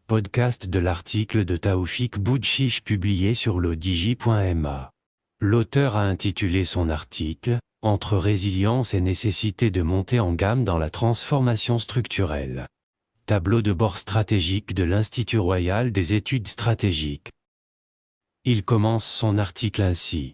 podcast de l'article de Taoufik Boudchiche publié sur lodigi.ma. L'auteur a intitulé son article « Entre résilience et nécessité de monter en gamme dans la transformation structurelle ». Tableau de bord stratégique de l'Institut royal des études stratégiques. Il commence son article ainsi.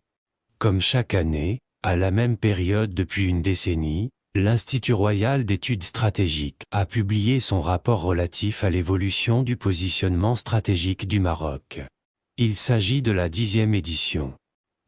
Comme chaque année, à la même période depuis une décennie, l'Institut royal d'études stratégiques a publié son rapport relatif à l'évolution du positionnement stratégique du Maroc. Il s'agit de la 10e édition.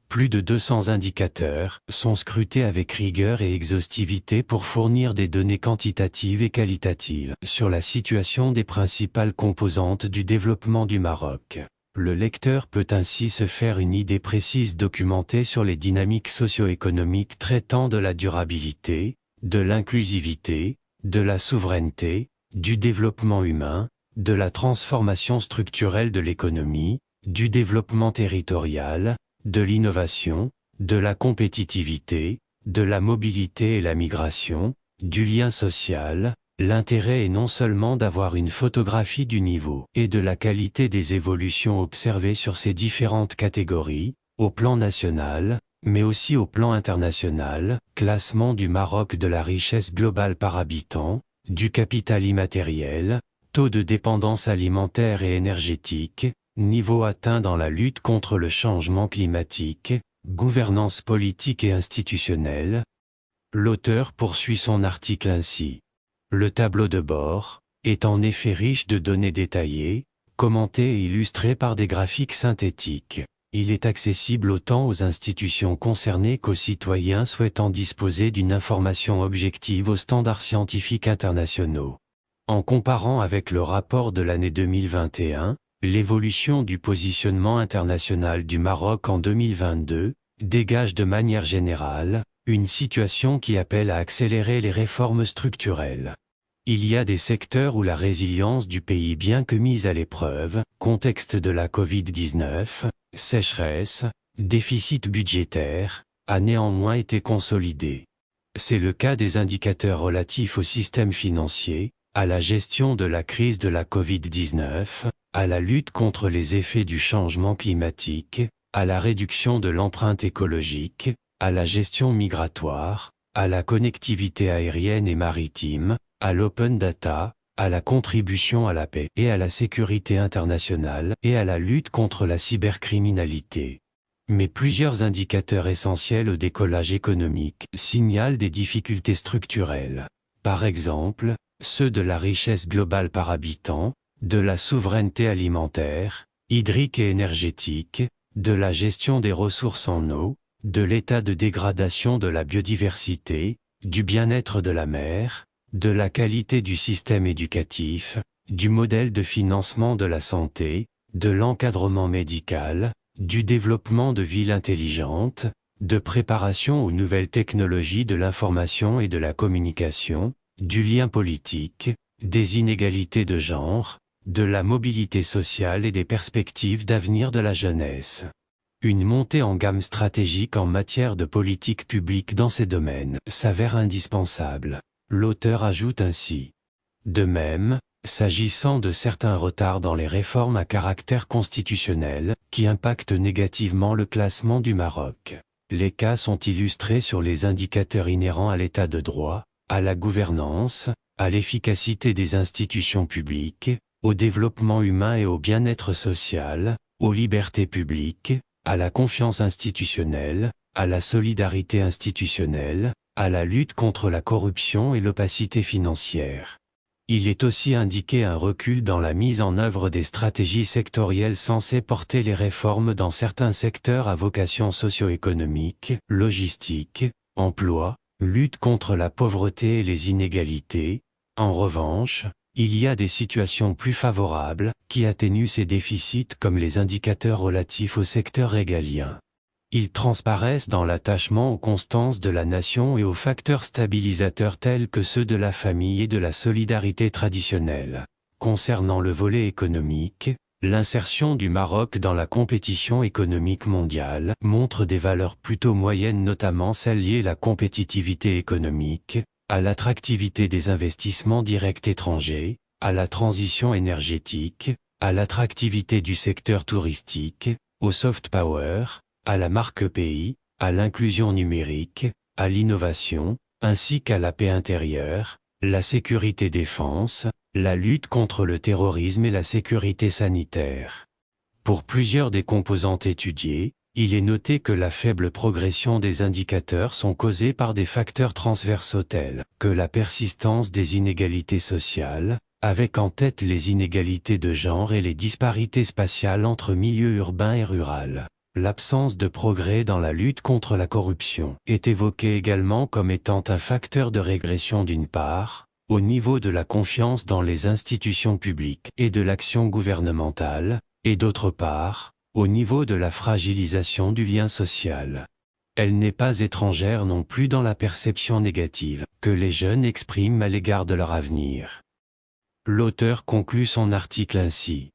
Plus de 200 indicateurs sont scrutés avec rigueur et exhaustivité pour fournir des données quantitatives et qualitatives sur la situation des principales composantes du développement du Maroc. Le lecteur peut ainsi se faire une idée précise documentée sur les dynamiques socio-économiques traitant de la durabilité, de l'inclusivité, de la souveraineté, du développement humain, de la transformation structurelle de l'économie, du développement territorial, de l'innovation, de la compétitivité, de la mobilité et la migration, du lien social. L'intérêt est non seulement d'avoir une photographie du niveau et de la qualité des évolutions observées sur ces différentes catégories, au plan national, mais aussi au plan international, classement du Maroc de la richesse globale par habitant, du capital immatériel, taux de dépendance alimentaire et énergétique, niveau atteint dans la lutte contre le changement climatique, gouvernance politique et institutionnelle. L'auteur poursuit son article ainsi. Le tableau de bord est en effet riche de données détaillées, commentées et illustrées par des graphiques synthétiques. Il est accessible autant aux institutions concernées qu'aux citoyens souhaitant disposer d'une information objective aux standards scientifiques internationaux. En comparant avec le rapport de l'année 2021, l'évolution du positionnement international du Maroc en 2022 dégage de manière générale une situation qui appelle à accélérer les réformes structurelles. Il y a des secteurs où la résilience du pays, bien que mise à l'épreuve, contexte de la Covid-19, sécheresse, déficit budgétaire, a néanmoins été consolidée. C'est le cas des indicateurs relatifs au système financier, à la gestion de la crise de la Covid-19, à la lutte contre les effets du changement climatique, à la réduction de l'empreinte écologique, à la gestion migratoire, à la connectivité aérienne et maritime, à l'open data, à la contribution à la paix et à la sécurité internationale et à la lutte contre la cybercriminalité. Mais plusieurs indicateurs essentiels au décollage économique signalent des difficultés structurelles. Par exemple, ceux de la richesse globale par habitant, de la souveraineté alimentaire, hydrique et énergétique, de la gestion des ressources en eau, de l'état de dégradation de la biodiversité, du bien-être de la mer, de la qualité du système éducatif, du modèle de financement de la santé, de l'encadrement médical, du développement de villes intelligentes, de préparation aux nouvelles technologies de l'information et de la communication, du lien politique, des inégalités de genre, de la mobilité sociale et des perspectives d'avenir de la jeunesse. Une montée en gamme stratégique en matière de politique publique dans ces domaines s'avère indispensable. L'auteur ajoute ainsi. De même, s'agissant de certains retards dans les réformes à caractère constitutionnel, qui impactent négativement le classement du Maroc. Les cas sont illustrés sur les indicateurs inhérents à l'état de droit, à la gouvernance, à l'efficacité des institutions publiques, au développement humain et au bien-être social, aux libertés publiques, à la confiance institutionnelle, à la solidarité institutionnelle, à la lutte contre la corruption et l'opacité financière. Il est aussi indiqué un recul dans la mise en œuvre des stratégies sectorielles censées porter les réformes dans certains secteurs à vocation socio-économique, logistique, emploi, lutte contre la pauvreté et les inégalités. En revanche, il y a des situations plus favorables, qui atténuent ces déficits comme les indicateurs relatifs au secteur régalien. Ils transparaissent dans l'attachement aux constances de la nation et aux facteurs stabilisateurs tels que ceux de la famille et de la solidarité traditionnelle. Concernant le volet économique, l'insertion du Maroc dans la compétition économique mondiale montre des valeurs plutôt moyennes, notamment celles liées à la compétitivité économique, à l'attractivité des investissements directs étrangers, à la transition énergétique, à l'attractivité du secteur touristique, au soft power, à la marque pays, à l'inclusion numérique, à l'innovation, ainsi qu'à la paix intérieure, la sécurité défense, la lutte contre le terrorisme et la sécurité sanitaire. Pour plusieurs des composantes étudiées, il est noté que la faible progression des indicateurs sont causés par des facteurs transversaux tels que la persistance des inégalités sociales, avec en tête les inégalités de genre et les disparités spatiales entre milieux urbains et rural. L'absence de progrès dans la lutte contre la corruption est évoquée également comme étant un facteur de régression d'une part, au niveau de la confiance dans les institutions publiques et de l'action gouvernementale, et d'autre part, au niveau de la fragilisation du lien social. Elle n'est pas étrangère non plus dans la perception négative que les jeunes expriment à l'égard de leur avenir. L'auteur conclut son article ainsi.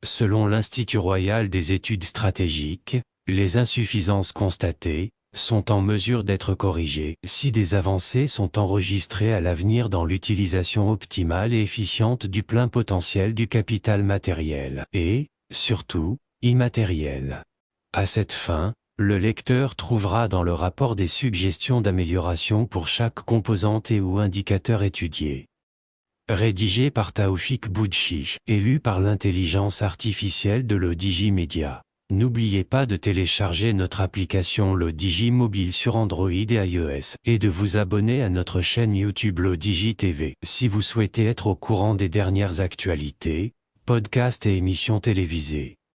Selon l'Institut royal des études stratégiques, les insuffisances constatées sont en mesure d'être corrigées si des avancées sont enregistrées à l'avenir dans l'utilisation optimale et efficiente du plein potentiel du capital matériel et, surtout, immatériel. À cette fin, le lecteur trouvera dans le rapport des suggestions d'amélioration pour chaque composante et ou indicateur étudié. Rédigé par Taoufik Boudchiche et lu par l'intelligence artificielle de l'Odigi Media. N'oubliez pas de télécharger notre application l'Odigi Mobile sur Android et iOS et de vous abonner à notre chaîne YouTube l'Odigi TV si vous souhaitez être au courant des dernières actualités, podcasts et émissions télévisées.